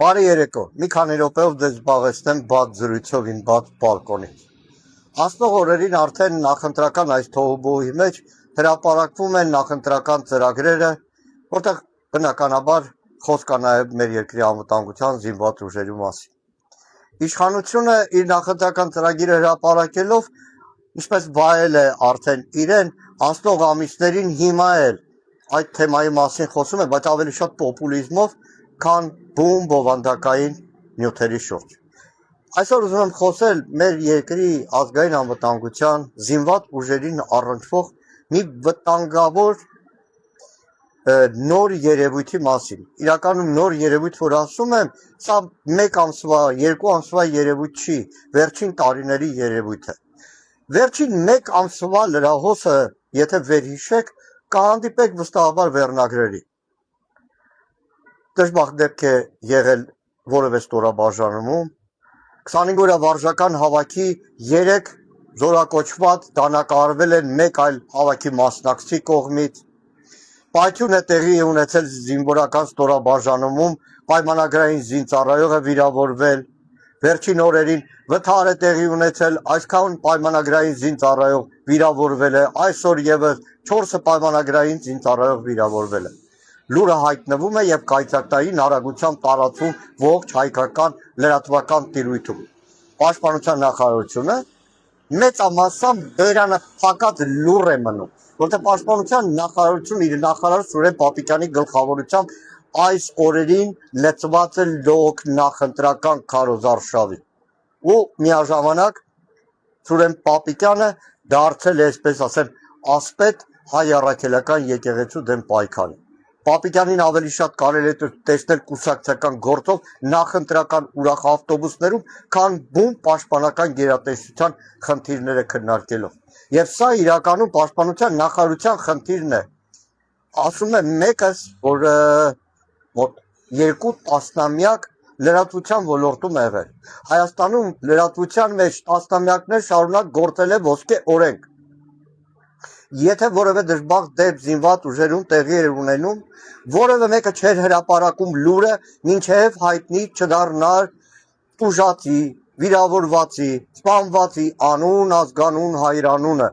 Բարի երեկո, մի քանի րոպեով ձեզ զբաղեցնեմ բաց զրույցով իմ բաց բալկոնից։ Անցնող օրերին արդեն նախընտրական այս թողուբոհի մեջ հրապարակվում են նախընտրական ծրագրերը, որտեղ բնականաբար խոսք կա նաև մեր երկրի անվտանգության զինված ուժերի մասին։ Իշխանությունը իր նախընտրական ծրագիրը հրապարակելով, ինչպես վայել է արդեն իրեն, անցնող ամիսներին հիմա էլ այդ թեմայի մասին խոսում է, բայց ավելի շատ պոպուլիզմով, քան բում բովանդակային նյութերի շուրջ։ Այսօր ուզում եմ խոսել մեր երկրի ազգային անվտանգության զինված ուժերին առնչվող մի վտանգավոր նոր երևույթի մասին։ Իրականում նոր երևույթ, որ ասում եմ, սա մեկ ամսվա, երկու ամսվա երևույթ չի, վերջին տարիների երևույթ է։ Վերջին մեկ ամսվա լրահոսը, եթե վերհիշեք, կհանդիպեք վստահաբար վերնագրերի։ Դժբախտ դեպք է եղել որևէ ստորաբաժանումում, 25 օրյա վարժական հավաքի 3 զորակոչված դանակահարվել են մեկ այլ հավաքի մասնակցի կողմից, պայթյուն է տեղի ունեցել զինվորական ստորաբաժանումում, պայմանագրային զինծառայող է վիրավորվել, վերջին օրերին վթար է տեղի ունեցել, այսքան պայմանագրային զինծառայող վիրավորվել է, այսօր ևս 4 պայմանագրային զինծառայող վիրավորվել է։ Լուրը հայտնվում է եւ կայծակտային արագությամբ տարածվում ողջ հայկական լրատվական տիրույթում։ Պաշտպանության նախարարությունը մեծամասամբ բերանափակած լուր է մնում, որտեղ պաշտպանության նախարարությունը իր նախարար Սուրեն Պապիկյանի գլխավորությամբ այս օրերին լծված է լոկ նախընտրական քարոզարշավի։ Ու միաժամանակ Սուրեն Պապիկյանը դարձել է, այսպես ասեմ, ասպետ հայ առաքելական եկեղեցու դեմ պայքարի։ Պապիկյանին ավելի շատ կարելի է տեսնել կուսակցական գործով նախընտրական ուրախ ավտոբուսներում, քան բում պաշտպանական գերատեսչության խնդիրները քննարկելով։ Եվ սա իրականում պաշտպանության նախարարության խնդիրն է։ Ասում եմ մեկս, որ մոտ 2 տասնամյակ լրատվության ոլորտում է եղել։ Հայաստանում լրատվության մեջ տասնամյակներ շարունակ գործել է ոսկե օրենք։ Եթե որևէ դժբախտ դեպք զինված ուժերում տեղի էր ունենում, որևէ մեկը չէր հրապարակում լուրը, մինչև հայտնի չդառնար տուժածի, վիրավորվածի, սպանվածի անուն, ազգանուն, հայրանունը,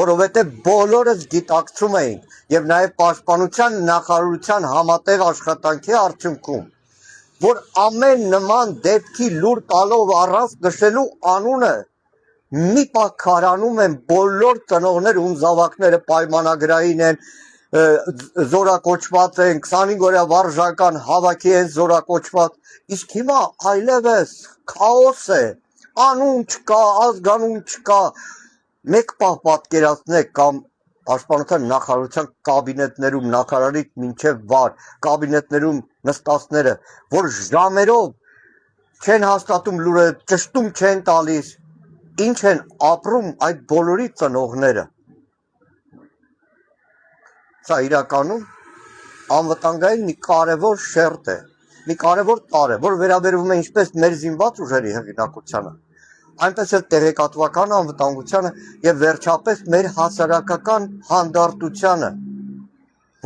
որովհետև բոլորս գիտակցում էին եւ նաեւ պաշտպանության նախարարության համատեղ աշխատանքի արդյունքում, որ ամեն նման դեպքի լուր տալով առանց նշելու անունը մի պահ քարանում են բոլոր ծնողներ ում զավակները պայմանագրային են, զորակոչված են, 25 օրյա վարժական հավաքի են զորակոչված, իսկ հիմա այլևս քաոս է, անուն չկա, ազգանուն չկա, մեկ պահ պատկերացնեք կամ պաշտպանության նախարարության կաբինետներում նախարարից մինչև վար, կաբինետներում նստածները, որ ժամերով չեն հաստատում լուրը, ճշտում չեն տալիս, ինչ են ապրում այդ բոլորի ծնողները։ Սա իրականում անվտանգային մի կարևոր շերտ է, մի կարևոր տարր է, որ վերաբերվում է ինչպես մեր զինված ուժերի հեղինակությանը, այնպես էլ տեղեկատվական անվտանգությանը եւ վերջապես մեր հասարակական հանդարտությանը,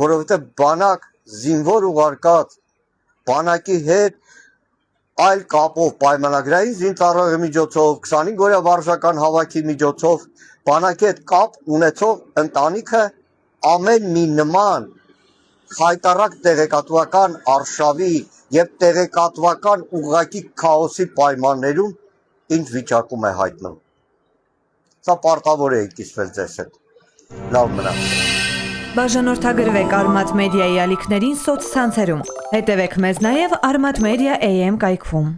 որովհետեւ բանակ զինվոր ուղարկած բանակի հետ այլ կապով պայմանագրային զինծառայողի միջոցով, 25 օրյա վարժական հավաքի միջոցով բանակի հետ կապ ունեցող ընտանիքը ամեն մի նման խայտառակ տեղեկատվական արշավի եւ տեղեկատվական ուղղակի քաոսի պայմաններում ինչ վիճակում է հայտնվում։ Սա պարտավոր է կիսվել ձեզ հետ։ Լավ մնաք։ Բաժանորդագրվեք Արմատ մեդիայի ալիքներին սոցցանցերում։ Հետևեք մեզ նաև Armat Media AM կայքում։